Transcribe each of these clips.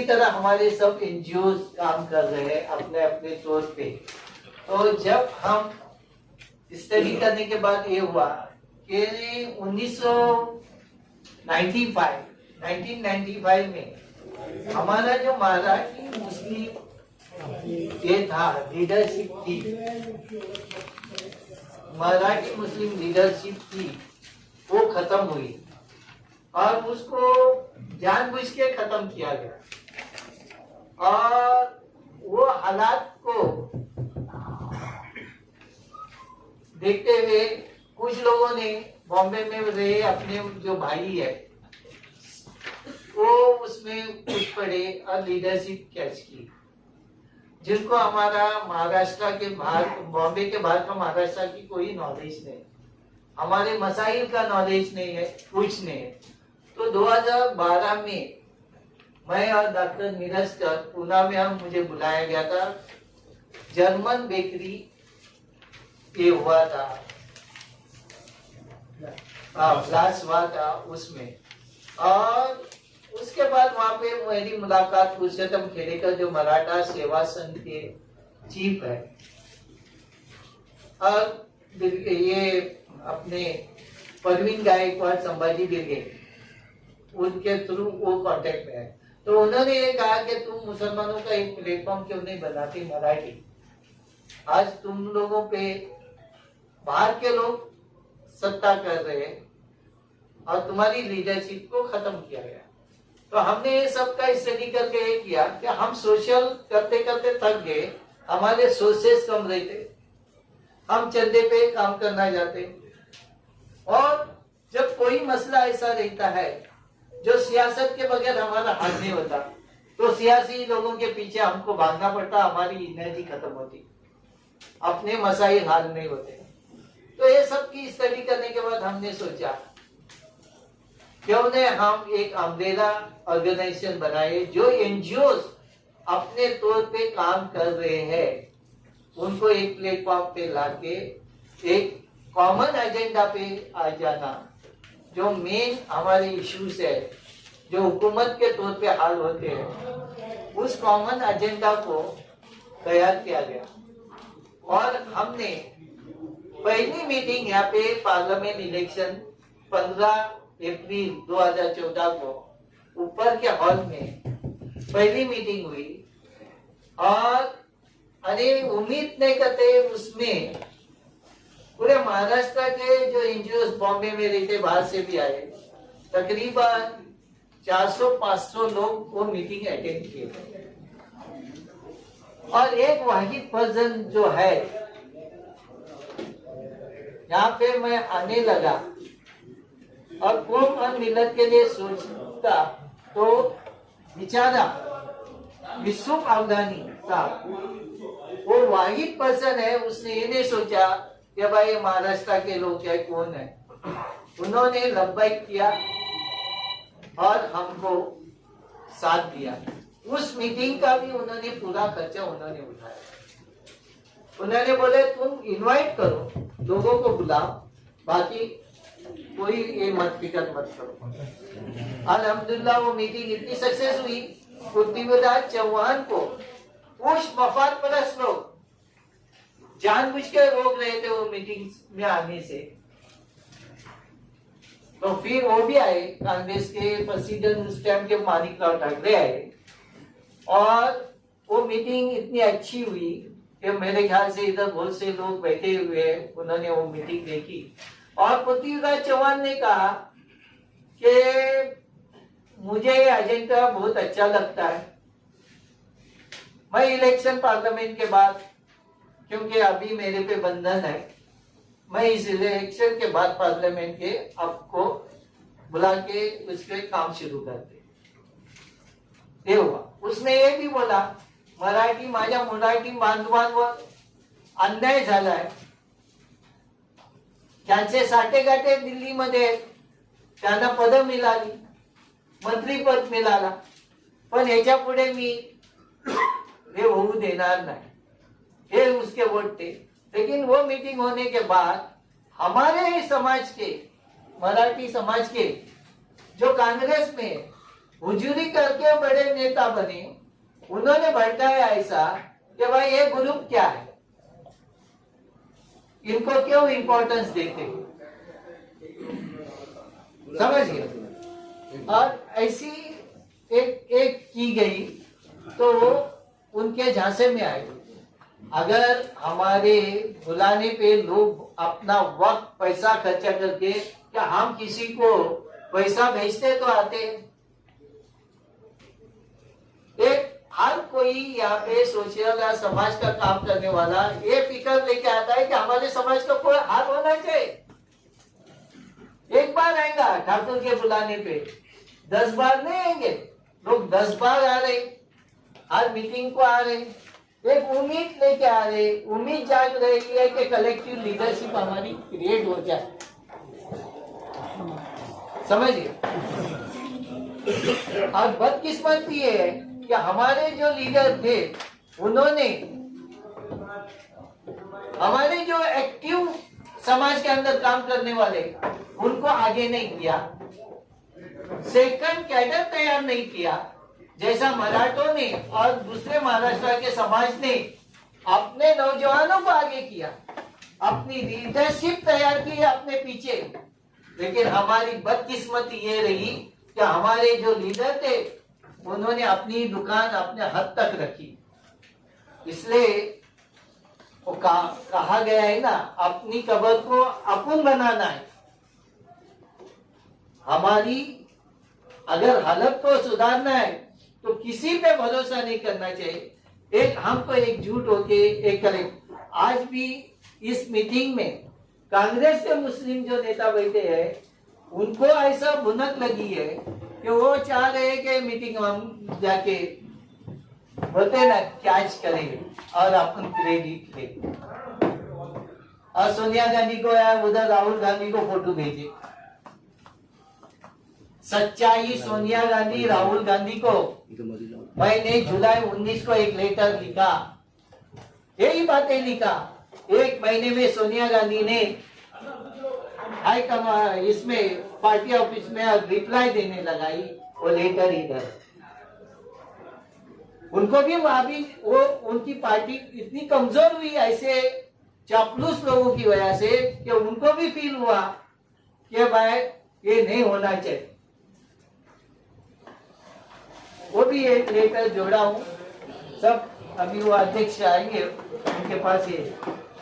तरह हमारे सब एनजीओ काम कर रहे हैं अपने अपने तौर पे। तो जब हम स्टडी करने के बाद ये हुआ कि 1995 में हमारा जो मराठी मुस्लिम ये था लीडरशिप थी, मराठी मुस्लिम लीडरशिप थी, वो खत्म हुई और उसको जानबूझ के खत्म किया गया। और वो हालात को देखते हुए कुछ लोगों ने बॉम्बे में रहे अपने जो भाई है वो उसमें कुछ पड़े और लीडरशिप कैच की, जिनको हमारा महाराष्ट्र के बाहर, बॉम्बे के बाहर का महाराष्ट्र की कोई नॉलेज नहीं, हमारे मसाइल का नॉलेज नहीं है, कुछ नहीं है। तो 2012 में मैं और डॉक्टर नीरज कर पुणे में मुझे बुलाया गया था। जर्मन बेकरी ये हुआ था, क्लास हुआ था उसमें। और उसके बाद वहां पे मेरी मुलाकात पुरुषोत्तम खेड़ेकर जो मराठा सेवा संघ के चीफ है, और ये अपने परवीन गायकवाड़ संभाजी बिरगे, उनके थ्रू वो कांटेक्ट में है। तो उन्होंने ये कहा कि तुम मुसलमानों का एक प्लेटफॉर्म क्यों नहीं बनाती मराठी। आज तुम लोगों पे बाहर के लोग सत्ता कर रहे हैं और तुम्हारी लीडरशिप को खत्म किया गया। तो हमने ये सब का स्टडी करके ये किया कि हम सोशल करते करते थक गए, हमारे सोर्सेस कम रहते, हम चंदे पे काम करना चाहते। और जब कोई मसला ऐसा रहता है जो सियासत के बगैर हमारा हल नहीं होता, तो सियासी लोगों के पीछे हमको भागना पड़ता, हमारी एनर्जी खत्म होती, अपने मसाइल हल नहीं होते। तो ये सब की स्टडी करने के बाद हमने सोचा क्यों न हम एक अम्ब्रेला ऑर्गेनाइजेशन बनाए जो एनजीओ अपने तौर पे काम कर रहे हैं, उनको एक प्लेटफॉर्म पे लाके एक कॉमन एजेंडा पे आ जाना, जो मेन हमारे इश्यूज है जो हुकूमत के तौर पे हल होते हैं, उस कॉमन एजेंडा को तैयार किया गया। और हमने पहली मीटिंग यहाँ पे पार्लियामेंट इलेक्शन 15 अप्रैल 2014 को ऊपर के हॉल में पहली मीटिंग हुई। और अरे उम्मीद नहीं करते उसमें पूरे महाराष्ट्र के जो एनजीओ बॉम्बे में रहते, बाहर से भी आए, तकरीबन 400-500 लोग वो मीटिंग अटेंड किए। और एक वाहिद पर्सन जो है यहाँ पे मैं आने लगा और कौम और मिलत के लिए सोचता, तो बेचारा विश्व अफगानी साहब वो वाहिद पर्सन है, उसने ये नहीं सोचा कि भाई महाराष्ट्र के लोग क्या कौन है। उन्होंने लब्बैक किया और हमको साथ दिया। उस मीटिंग का भी उन्होंने पूरा खर्चा उन्होंने उठाया। उन्होंने बोले तुम इनवाइट करो, लोगों को बुलाओ, बाकी कोई ये मत फिक्र मत करो। अल्हम्दुलिल्लाह वो मीटिंग इतनी सक्सेस हुई, पृथ्वीराज चौहान को कुछ मफाद परस्त लोग जानबूझ के रोक रहे थे वो मीटिंग में आने से। तो फिर वो भी आए, कांग्रेस के प्रेसिडेंट उस टाइम के माणिकराव ठाकरे आए, और वो मीटिंग इतनी अच्छी हुई कि मेरे ख्याल से इधर बहुत से लोग बैठे हुए हैं, उन्होंने वो मीटिंग देखी। और पृथ्वीराज चौहान ने कहा कि मुझे ये एजेंडा बहुत अच्छा लगता है। मैं इलेक्शन पार्लियामेंट के बाद, क्योंकि अभी मेरे पे बंधन है, मैं इस इलेक्शन के बाद पार्लियामेंट के आपको बुला के उसके काम शुरू करते। ये हुआ। उसने ये भी बोला मराठी माझ्या मराठी बांधवांवर अन्याय झालाय, त्यांचे साठेगाठे दिल्लीमध्ये त्यांना पद मिळाली, मंत्रीपद मिळाला, पण याच्या पुढे मी हे होऊ देणार नाही, ये उसके वोट थे। लेकिन वो मीटिंग होने के बाद हमारे समाज के, मराठी समाज के जो कांग्रेस में हुजूरी करके बड़े नेता बने। उन्होंने भड़काया ऐसा कि भाई ये ग्रुप क्या है, इनको क्यों इंपॉर्टेंस देते, समझिए। और ऐसी एक एक की गई तो वो उनके झांसे में आए। अगर हमारे बुलाने पे लोग अपना वक्त पैसा खर्चा करके, क्या हम किसी को पैसा भेजते तो आते। एक हर कोई यहाँ पे सोशल या समाज का काम करने वाला ये फिक्र लेके आता है कि हमारे समाज का कोई हाल होना चाहिए। एक बार आएगा ठाकुर के बुलाने पे, 10 बार नहीं आएंगे लोग, 10 बार आ रहे, हर मीटिंग को आ रहे, एक उम्मीद लेके आ रहे, उम्मीद जाग रही है कि कलेक्टिव लीडरशिप हमारी क्रिएट हो जाए, समझिए। और बदकिस्मती ये है कि हमारे जो लीडर थे उन्होंने हमारे जो एक्टिव समाज के अंदर काम करने वाले उनको आगे नहीं किया, सेकंड कैडर तैयार नहीं किया, जैसा मराठों ने और दूसरे महाराष्ट्र के समाज ने अपने नौजवानों को आगे किया, अपनी लीडरशिप तैयार की अपने पीछे। लेकिन हमारी बदकिस्मती ये रही कि हमारे जो लीडर थे उन्होंने अपनी दुकान अपने हद तक रखी। इसलिए वो कहा गया है ना, अपनी कब्र को अपन बनाना है। हमारी अगर हालत को सुधारना है तो किसी पे भरोसा नहीं करना चाहिए। एक हमको एकजुट होके एक करें। आज भी इस मीटिंग में कांग्रेस के मुस्लिम जो नेता बैठे हैं उनको ऐसा भुनक लगी है कि वो चाह रहे हैं कि मीटिंग हम जाके बोलते ना कैच करें और अपन क्रेडिट ले, और सोनिया गांधी को या उधर राहुल गांधी को फोटो भेजे। सच्चाई सोनिया गांधी राहुल गांधी को मैंने जुलाई 19 को एक लेटर लिखा, यही बातें लिखा। एक महीने में सोनिया गांधी ने इसमें पार्टी ऑफिस में रिप्लाई देने लगाई, वो लेटर इधर। उनको भी अभी वो उनकी पार्टी इतनी कमजोर हुई ऐसे चापलूस लोगों की वजह से कि उनको भी फील हुआ कि भाई ये नहीं होना चाहिए। वो भी एक लेटर जोड़ा हूँ, सब अभी वो अध्यक्ष आएंगे उनके पास। ये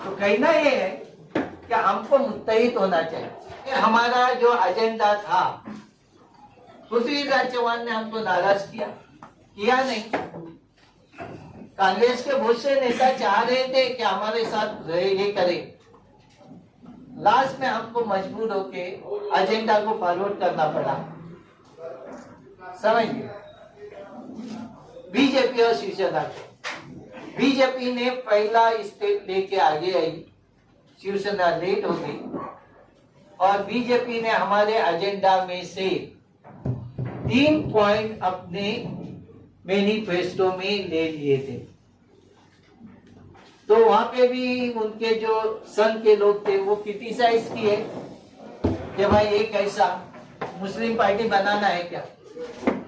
तो कहना ये है कि हमको मुत्तहिद होना चाहिए। हमारा जो एजेंडा था, पृथ्वीराज चौहान ने हमको नाराज किया नहीं। कांग्रेस के बहुत से नेता चाह रहे थे कि हमारे साथ ये करे, लास्ट में हमको मजबूर होके एजेंडा को फॉरवर्ड करना पड़ा, समझिए। बीजेपी और शिवसेना को, बीजेपी ने पहला स्टेप लेके आगे आई, शिवसेना लेट हो गई। और बीजेपी ने हमारे एजेंडा में से 3 पॉइंट अपने मैनिफेस्टो में ले लिए थे। तो वहां पे भी उनके जो संघ के लोग थे वो क्रिटिसाइज किए कि भाई ये कैसा मुस्लिम पार्टी बनाना है क्या।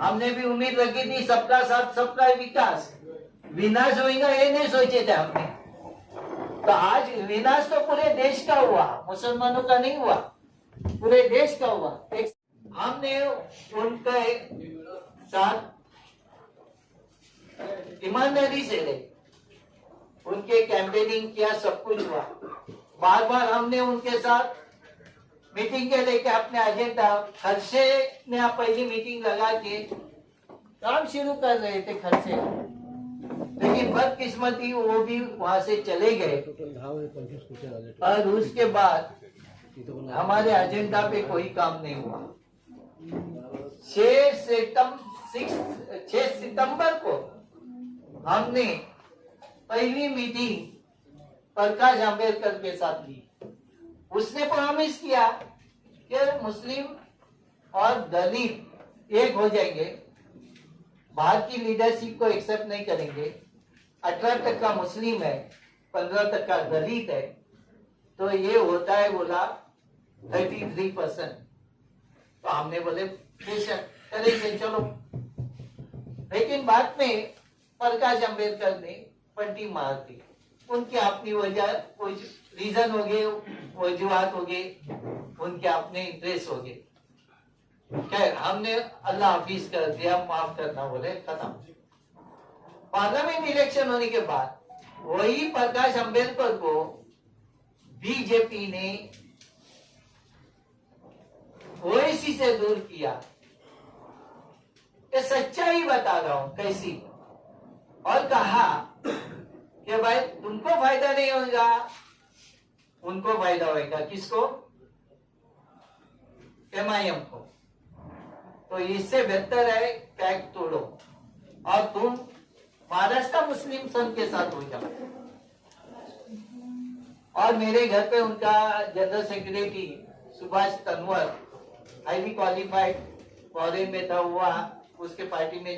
हमने भी उम्मीद रखी थी सबका साथ सबका विकास, विनाश होगा ये नहीं सोचे थे हमने। तो आज विनाश तो पूरे देश का हुआ, मुसलमानों का नहीं हुआ, पूरे देश का हुआ। एक हमने उनका साथ ईमानदारी से रहे, उनके कैंपेनिंग किया, सब कुछ हुआ। बार बार हमने उनके साथ मीटिंग के लेके अपने एजेंडा, खर्चे ने पहली मीटिंग लगा के काम शुरू कर रहे थे खर्चे, लेकिन बदकिस्मती वो भी वहां से चले गए। और उसके बाद हमारे एजेंडा पे कोई काम नहीं हुआ। 6 सितंबर को हमने पहली मीटिंग प्रकाश आंबेडकर के साथ ली। उसने प्रॉमिस किया कि मुस्लिम और दलित एक हो जाएंगे, भारत की लीडरशिप को एक्सेप्ट नहीं करेंगे। 18% मुस्लिम है, 15% दलित है, तो ये होता है बोला 33%। तो हमने बोले बेशक करेंगे, चलो लेकिन बाद में प्रकाश अंबेडकर ने पलटी मार दी। उनकी अपनी वजह, रीजन हो गए, वजूहत हो गए, उनके अपने इंटरेस्ट हो गए। खैर, हमने अल्लाह हाफिज कर दिया, माफ करना बोले, खत्म। पार्लियामेंट इलेक्शन होने के बाद वही प्रकाश अंबेडकर को बीजेपी ने ओवैसी से दूर किया। ये सच्चाई बता रहा हूं कैसी, और कहा कि भाई तुमको फायदा नहीं होगा, उनको फायदा होगा। किसको? MIM को। तो इससे बेहतर है पैक्ट तोड़ो और तुम महाराष्ट्र मुस्लिम संघ के साथ हो जाओ। और मेरे घर पे उनका general secretary Subhash Tanwar, highly qualified, foreign में था हुआ, उसके पार्टी में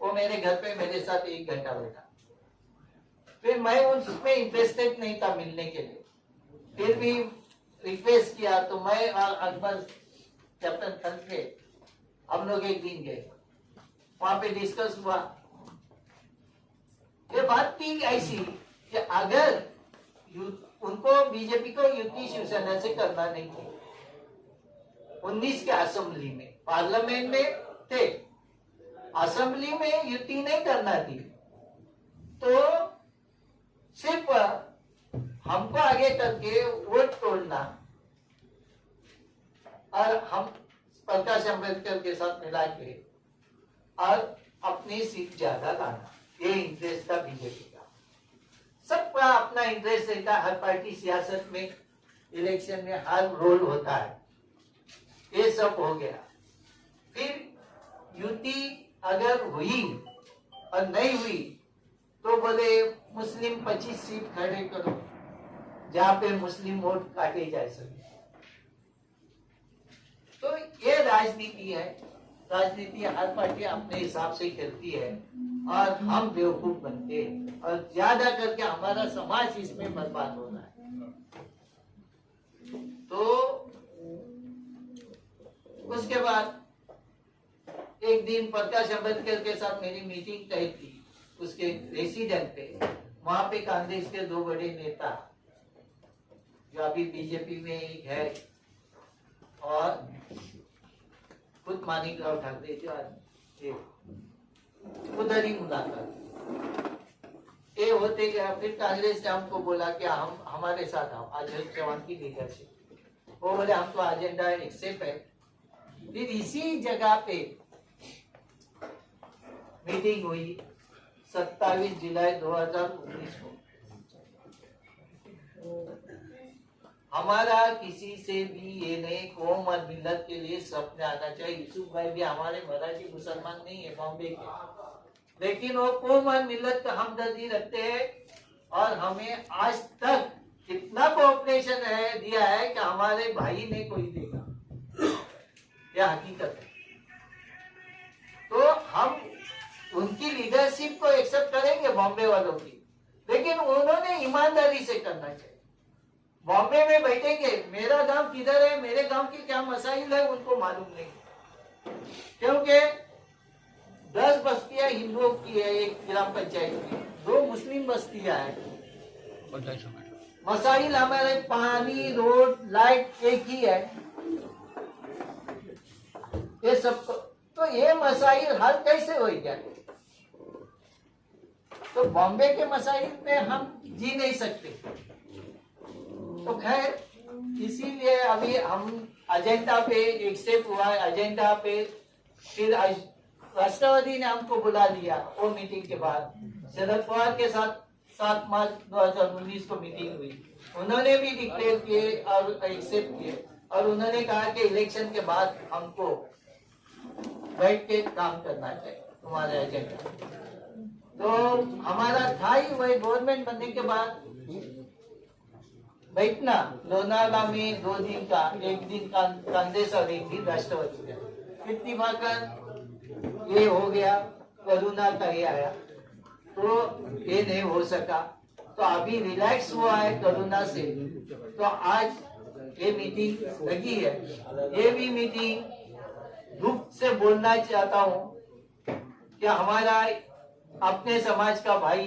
वो मेरे घर पे मेरे साथ 1 घंटा बैठा। फिर मैं उसमें इंटरेस्टेड नहीं था मिलने के लिए, फिर भी रिक्वेस्ट किया तो मैं और अकबर कैप्टन खन के हम लोग एक दिन गए, वहां पे डिस्कस हुआ। ये बात थी ऐसी कि अगर उनको बीजेपी को युति शिवसेना से करना नहीं थी, 19 के असेंबली में, पार्लियामेंट में थे, असेंबली में युति नहीं करना थी, तो सिर्फ हमको आगे करके वोट तोड़ना और हम प्रकाश अंबेडकर के साथ मिला के और अपनी सीट ज्यादा लाना, ये इंटरेस्ट था बीजेपी का। सबका अपना इंटरेस्ट रहता है, हर पार्टी सियासत में, इलेक्शन में हर रोल होता है। ये सब हो गया। फिर युति अगर हुई और नहीं हुई तो बोले मुस्लिम 25 सीट खड़े करो जहां पे मुस्लिम वोट काटे जा सके। तो ये राजनीति है। राजनीति हर पार्टी अपने हिसाब से करती है और हम बेवकूफ बनते हैं और ज्यादा करके हमारा समाज इसमें बर्बाद हो रहा है। तो उसके बाद एक दिन प्रकाश अंबेडकर के साथ मेरी मीटिंग तय थी उसके रेसिडेंट पे। वहां पे कांग्रेस के 2 बड़े नेता जो अभी बीजेपी में एक है और खुद माणिकराव ठाकरे जो आज उधर ही मुलाकात ये होते गया। फिर कांग्रेस ने हमको बोला कि हम हमारे साथ आओ, अजय चौहान की लीडरशिप। वो बोले हम तो एजेंडा एक्सेप्ट है। फिर इसी जगह पे मीटिंग हुई 27 जुलाई 2019 को। हमारा किसी से भी ये नहीं, कौम और मिल्लत के लिए सपने आना चाहिए। यूसुफ भाई भी हमारे मराठी मुसलमान नहीं है बॉम्बे के, लेकिन वो कौम और मिल्लत का हमदर्दी रखते हैं और हमें आज तक कितना कोऑपरेशन है दिया है कि हमारे भाई ने कोई देखा, यह हकीकत है। तो हम उनकी लीडरशिप को एक्सेप्ट करेंगे बॉम्बे वालों की, लेकिन उन्होंने ईमानदारी से करना चाहिए। बॉम्बे में बैठेंगे, मेरा गांव किधर है, मेरे गांव की क्या मसाइल है उनको मालूम नहीं, क्योंकि 10 बस्तियां हिंदुओं की है एक ग्राम पंचायत में, 2 मुस्लिम बस्तियां हैं। मसाइल हमारे पानी, रोड, लाइट एक ही है। ये सब तो ये मसाइल हल कैसे हो गया? तो बॉम्बे के मसाइल पे हम जी नहीं सकते। तो खैर इसीलिए अभी हम एजेंडा पे एक्सेप्ट हुआ है। एजेंडा पे फिर राष्ट्रवादी ने हमको बुला लिया वो मीटिंग के बाद। शरद पवार के साथ 7 मार्च 2019 को मीटिंग हुई, उन्होंने भी डिक्लेयर किए और एक्सेप्ट किए और उन्होंने कहा कि इलेक्शन के बाद हमको बैठ के काम करना चाहिए तुम्हारे एजेंडा। तो हमारा था ही वही, गवर्नमेंट बनने के बाद बैठना लोनावाला में 2 दिन का, 1 दिन कांग्रेस और 1 दिन राष्ट्रवादी का। इत्तेफाकन ये हो गया, करुणा का ये आया तो ये नहीं हो सका। तो अभी रिलैक्स हुआ है करुणा से, तो आज ये मीटिंग लगी है। ये भी मीटिंग दुख से बोलना चाहता हूँ कि कि हमारा अपने समाज का भाई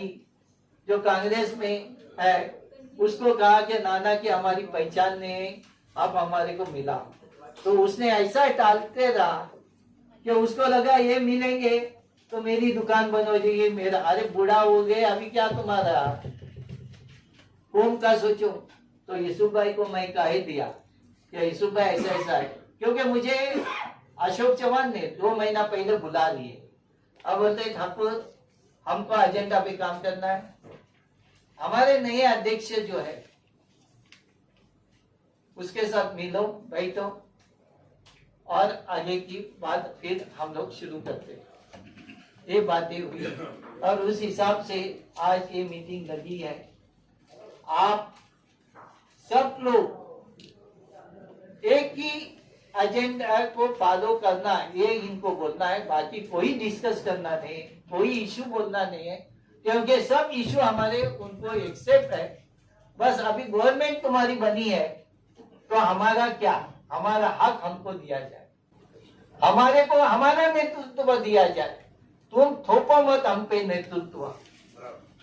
जो कांग्रेस में है उसको कहा कि नाना की हमारी पहचान नहीं है, अब हमारे को मिला। तो उसने ऐसा टालते रहा कि उसको लगा ये मिलेंगे तो मेरी दुकान बंद हो जाएगी, मेरा अरे बूढ़ा हो गए अभी क्या तुम्हारा होम का सोचो। तो यूसुफ भाई को मैं कहे दिया कि यूसुफ भाई ऐसा ऐसा है, क्योंकि मुझे अशोक चौहान ने 2 महीना पहले बुला लिए। अब बोलते ठाकुर हमको एजेंडा पे काम करना है, हमारे नए अध्यक्ष जो है उसके साथ मिलो बैठो और आगे की बात फिर हम लोग शुरू करते हैं। ये बातें हुई और उस हिसाब से आज ये मीटिंग लगी है। आप सब लोग एक ही एजेंडा को फॉलो करना, ये इनको बोलना है, बाकी कोई डिस्कस करना नहीं, कोई इशू बोलना नहीं है, क्योंकि सब इशू हमारे उनको एक्सेप्ट है। बस अभी गवर्नमेंट तुम्हारी बनी है तो हमारा क्या, हमारा हक हमको दिया जाए, हमारे को हमारा नेतृत्व दिया जाए। तुम थोपो मत हम पे नेतृत्व।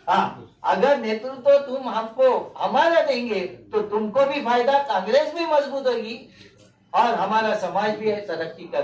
हाँ, अगर नेतृत्व तुम हमको हमारा देंगे तो तुमको भी फायदा, कांग्रेस भी मजबूत होगी और हमारा समाज भी तरक्की करेगा।